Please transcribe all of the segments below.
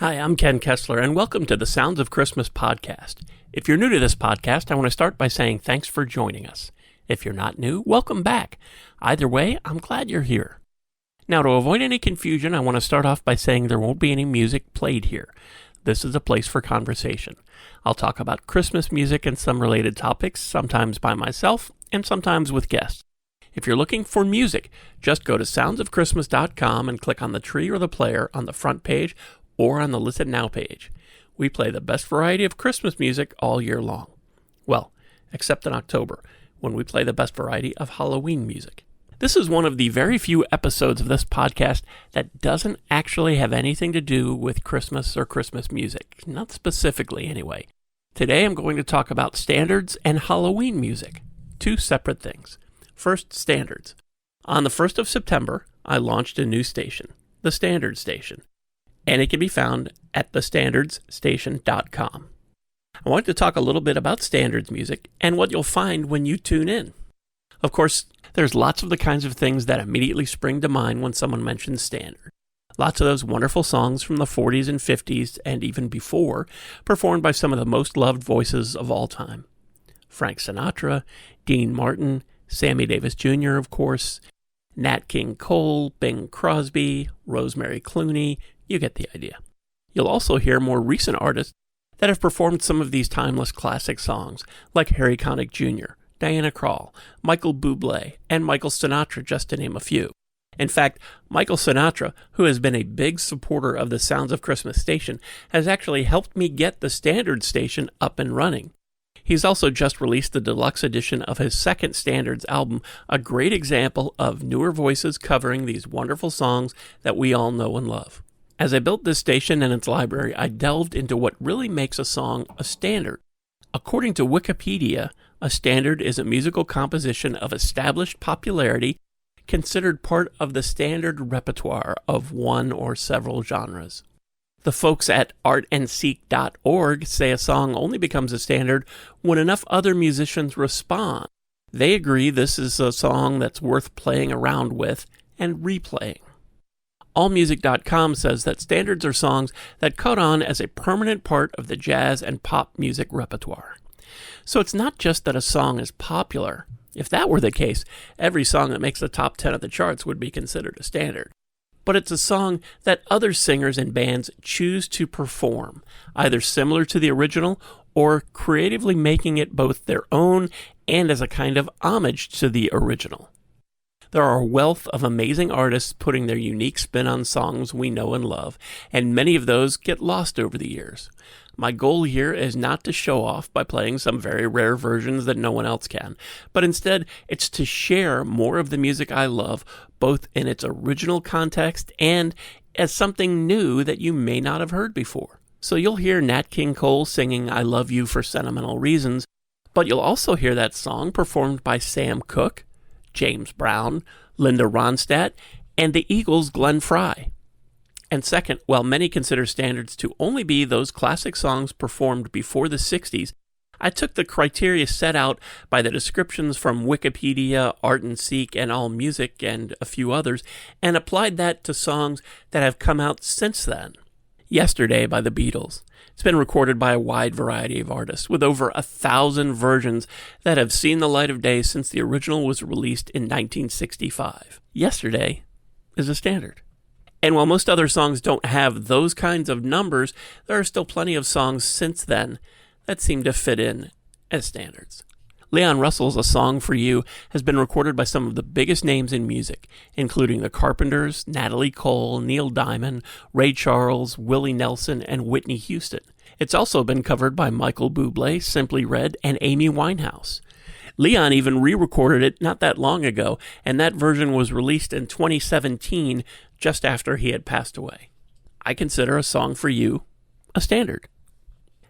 Hi, I'm Ken Kessler, and welcome to the Sounds of Christmas podcast. If you're new to this podcast, I want to start by saying thanks for joining us. If you're not new, welcome back. Either way, I'm glad you're here. Now, to avoid any confusion, I want to start off by saying there won't be any music played here. This is a place for conversation. I'll talk about Christmas music and some related topics, sometimes by myself and sometimes with guests. If you're looking for music, just go to soundsofchristmas.com and click on the tree or the player on the front page or on the Listen Now page. We play the best variety of Christmas music all year long. Well, except in October, when we play the best variety of Halloween music. This is one of the very few episodes of this podcast that doesn't actually have anything to do with Christmas or Christmas music. Not specifically, anyway. Today I'm going to talk about standards and Halloween music. Two separate things. First, standards. On the 1st of September, I launched a new station, the Standard Station, and it can be found at thestandardstation.com. I want to talk a little bit about standards music and what you'll find when you tune in. Of course, there's lots of the kinds of things that immediately spring to mind when someone mentions standard. Lots of those wonderful songs from the 40s and 50s and even before, performed by some of the most loved voices of all time. Frank Sinatra, Dean Martin, Sammy Davis Jr., of course, Nat King Cole, Bing Crosby, Rosemary Clooney. You get the idea. You'll also hear more recent artists that have performed some of these timeless classic songs, like Harry Connick Jr., Diana Krall, Michael Bublé, and Michael Sinatra, just to name a few. In fact, Michael Sinatra, who has been a big supporter of the Sounds of Christmas station, has actually helped me get the Standard Station up and running. He's also just released the deluxe edition of his second Standards album, a great example of newer voices covering these wonderful songs that we all know and love. As I built this station and its library, I delved into what really makes a song a standard. According to Wikipedia, a standard is a musical composition of established popularity considered part of the standard repertoire of one or several genres. The folks at artandseek.org say a song only becomes a standard when enough other musicians respond. They agree this is a song that's worth playing around with and replaying. AllMusic.com says that standards are songs that caught on as a permanent part of the jazz and pop music repertoire. So it's not just that a song is popular. If that were the case, every song that makes the top 10 of the charts would be considered a standard. But it's a song that other singers and bands choose to perform, either similar to the original or creatively making it both their own and as a kind of homage to the original. There are a wealth of amazing artists putting their unique spin on songs we know and love, and many of those get lost over the years. My goal here is not to show off by playing some very rare versions that no one else can, but instead it's to share more of the music I love, both in its original context and as something new that you may not have heard before. So you'll hear Nat King Cole singing I Love You for Sentimental Reasons, but you'll also hear that song performed by Sam Cooke, James Brown, Linda Ronstadt, and the Eagles' Glenn Frey. And second, while many consider standards to only be those classic songs performed before the 60s, I took the criteria set out by the descriptions from Wikipedia, Art and Seek, and AllMusic, and a few others, and applied that to songs that have come out since then. Yesterday by the Beatles. It's been recorded by a wide variety of artists, with over 1,000 versions that have seen the light of day since the original was released in 1965. Yesterday is a standard. And while most other songs don't have those kinds of numbers, there are still plenty of songs since then that seem to fit in as standards. Leon Russell's A Song for You has been recorded by some of the biggest names in music, including the Carpenters, Natalie Cole, Neil Diamond, Ray Charles, Willie Nelson, and Whitney Houston. It's also been covered by Michael Bublé, Simply Red, and Amy Winehouse. Leon even re-recorded it not that long ago, and that version was released in 2017, just after he had passed away. I consider A Song for You a standard.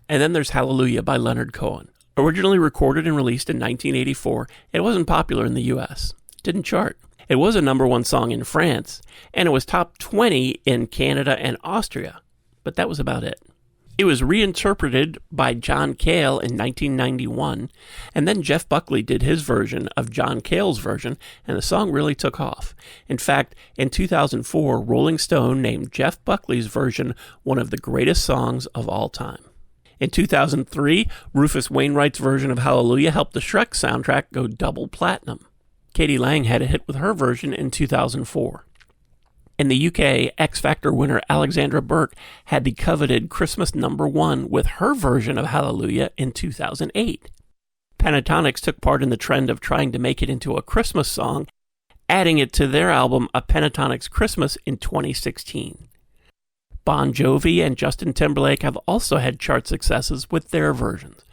And then there's Hallelujah by Leonard Cohen. Originally recorded and released in 1984, it wasn't popular in the U.S. It didn't chart. It was a number one song in France, and it was top 20 in Canada and Austria, but that was about it. It was reinterpreted by John Cale in 1991, and then Jeff Buckley did his version of John Cale's version, and the song really took off. In fact, in 2004, Rolling Stone named Jeff Buckley's version one of the greatest songs of all time. In 2003, Rufus Wainwright's version of Hallelujah helped the Shrek soundtrack go double platinum. Katie Lang had a hit with her version in 2004. In the UK, X Factor winner Alexandra Burke had the coveted Christmas #1 with her version of Hallelujah in 2008. Pentatonix took part in the trend of trying to make it into a Christmas song, adding it to their album A Pentatonix Christmas in 2016. Bon Jovi and Justin Timberlake have also had chart successes with their versions,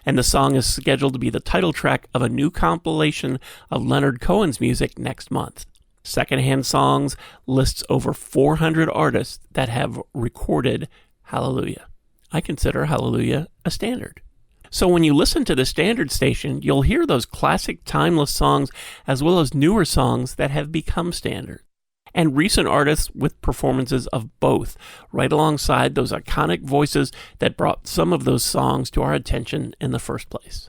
and the song is scheduled to be the title track of a new compilation of Leonard Cohen's music next month. Secondhand Songs lists over 400 artists that have recorded Hallelujah. I consider Hallelujah a standard. So when you listen to the standard station, you'll hear those classic timeless songs as well as newer songs that have become standard, and recent artists with performances of both, right alongside those iconic voices that brought some of those songs to our attention in the first place.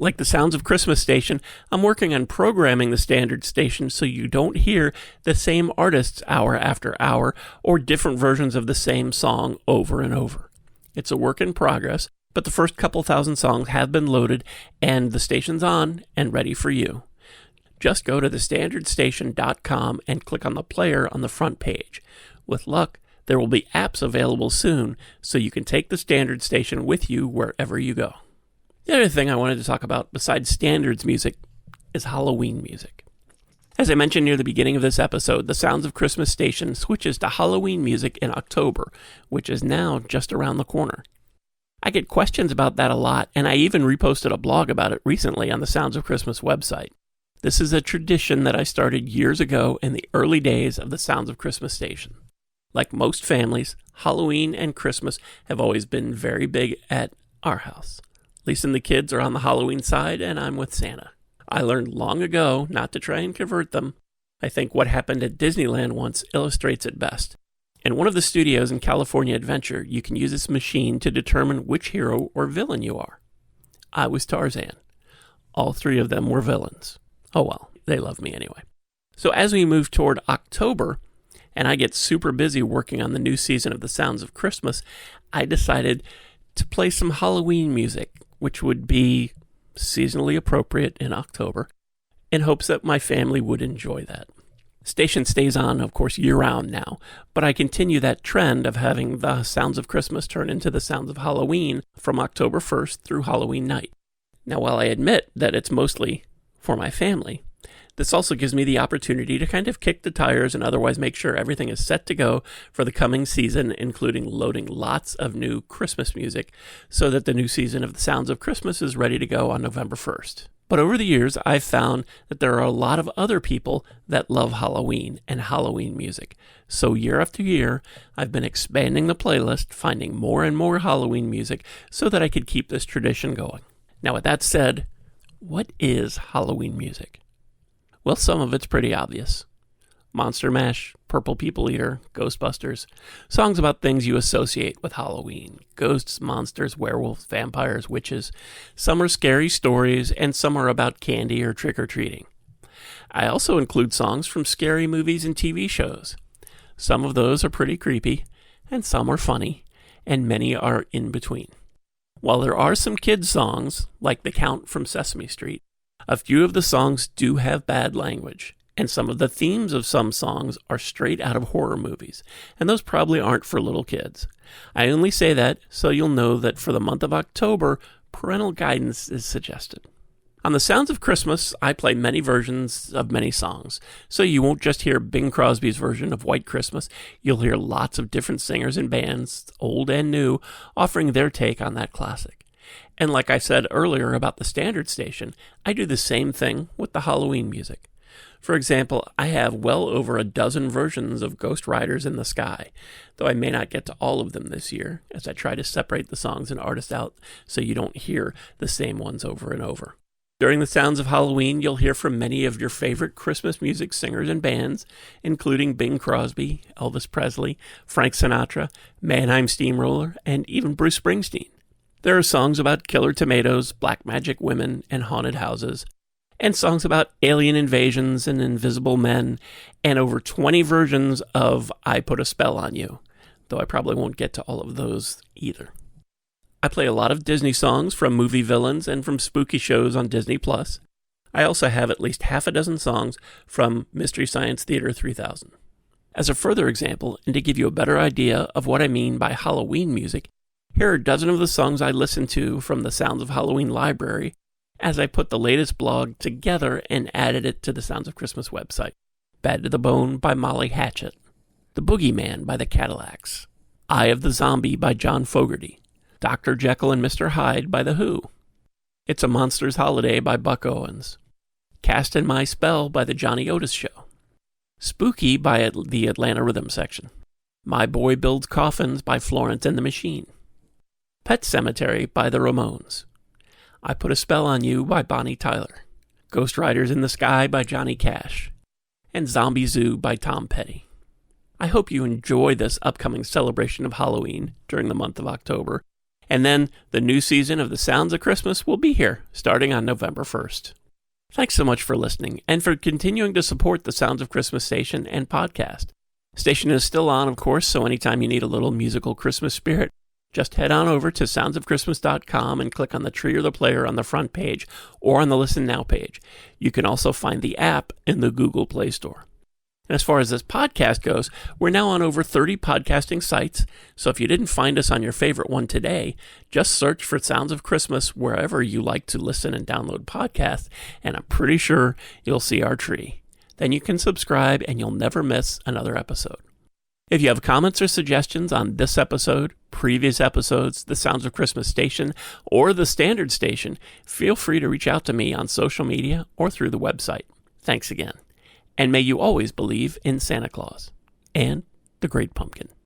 Like the Sounds of Christmas station, I'm working on programming the standard station so you don't hear the same artists hour after hour or different versions of the same song over and over. It's a work in progress, but the first couple thousand songs have been loaded and the station's on and ready for you. Just go to thestandardstation.com and click on the player on the front page. With luck, there will be apps available soon so you can take the standard station with you wherever you go. The other thing I wanted to talk about besides standards music is Halloween music. As I mentioned near the beginning of this episode, the Sounds of Christmas station switches to Halloween music in October, which is now just around the corner. I get questions about that a lot, and I even reposted a blog about it recently on the Sounds of Christmas website. This is a tradition that I started years ago in the early days of the Sounds of Christmas station. Like most families, Halloween and Christmas have always been very big at our house. Lisa and the kids are on the Halloween side, and I'm with Santa. I learned long ago not to try and convert them. I think what happened at Disneyland once illustrates it best. In one of the studios in California Adventure, you can use this machine to determine which hero or villain you are. I was Tarzan. All three of them were villains. Oh well, they love me anyway. So as we move toward October, and I get super busy working on the new season of The Sounds of Christmas, I decided to play some Halloween music, which would be seasonally appropriate in October, in hopes that my family would enjoy that. Station stays on, of course, year-round now, but I continue that trend of having the Sounds of Christmas turn into the Sounds of Halloween from October 1st through Halloween night. Now, while I admit that it's mostly for my family, this also gives me the opportunity to kind of kick the tires and otherwise make sure everything is set to go for the coming season, including loading lots of new Christmas music so that the new season of The Sounds of Christmas is ready to go on November 1st. But over the years, I've found that there are a lot of other people that love Halloween and Halloween music. So year after year, I've been expanding the playlist, finding more and more Halloween music so that I could keep this tradition going. Now, with that said, what is Halloween music? Well, some of it's pretty obvious. Monster Mash, Purple People Eater, Ghostbusters, songs about things you associate with Halloween. Ghosts, monsters, werewolves, vampires, witches. Some are scary stories, and some are about candy or trick-or-treating. I also include songs from scary movies and TV shows. Some of those are pretty creepy, and some are funny, and many are in between. While there are some kids' songs, like The Count from Sesame Street, a few of the songs do have bad language, and some of the themes of some songs are straight out of horror movies, and those probably aren't for little kids. I only say that so you'll know that for the month of October, parental guidance is suggested. On the Sounds of Christmas, I play many versions of many songs, so you won't just hear Bing Crosby's version of White Christmas. You'll hear lots of different singers and bands, old and new, offering their take on that classic. And like I said earlier about the standard station, I do the same thing with the Halloween music. For example, I have well over a dozen versions of Ghost Riders in the Sky, though I may not get to all of them this year, as I try to separate the songs and artists out so you don't hear the same ones over and over. During the Sounds of Halloween, you'll hear from many of your favorite Christmas music singers and bands, including Bing Crosby, Elvis Presley, Frank Sinatra, Mannheim Steamroller, and even Bruce Springsteen. There are songs about killer tomatoes, black magic women, and haunted houses, and songs about alien invasions and invisible men, and over 20 versions of I Put a Spell on You, though I probably won't get to all of those either. I play a lot of Disney songs from movie villains and from spooky shows on Disney+. I also have at least half a dozen songs from Mystery Science Theater 3000. As a further example, and to give you a better idea of what I mean by Halloween music, here are a dozen of the songs I listen to from the Sounds of Halloween library as I put the latest blog together and added it to the Sounds of Christmas website. Bad to the Bone by Molly Hatchet, The Boogeyman by the Cadillacs, Eye of the Zombie by John Fogerty, Dr. Jekyll and Mr. Hyde by The Who, It's a Monster's Holiday by Buck Owens, Cast in My Spell by The Johnny Otis Show, Spooky by the Atlanta Rhythm Section, My Boy Builds Coffins by Florence and the Machine, Pet Cemetery by the Ramones, I Put a Spell on You by Bonnie Tyler, Ghost Riders in the Sky by Johnny Cash, and Zombie Zoo by Tom Petty. I hope you enjoy this upcoming celebration of Halloween during the month of October. And then the new season of The Sounds of Christmas will be here, starting on November 1st. Thanks so much for listening, and for continuing to support the Sounds of Christmas station and podcast. Station is still on, of course, so anytime you need a little musical Christmas spirit, just head on over to soundsofchristmas.com and click on the tree or the player on the front page, or on the Listen Now page. You can also find the app in the Google Play Store. And as far as this podcast goes, we're now on over 30 podcasting sites, so if you didn't find us on your favorite one today, just search for Sounds of Christmas wherever you like to listen and download podcasts, and I'm pretty sure you'll see our tree. Then you can subscribe and you'll never miss another episode. If you have comments or suggestions on this episode, previous episodes, the Sounds of Christmas station, or the Standard station, feel free to reach out to me on social media or through the website. Thanks again. And may you always believe in Santa Claus and the Great Pumpkin.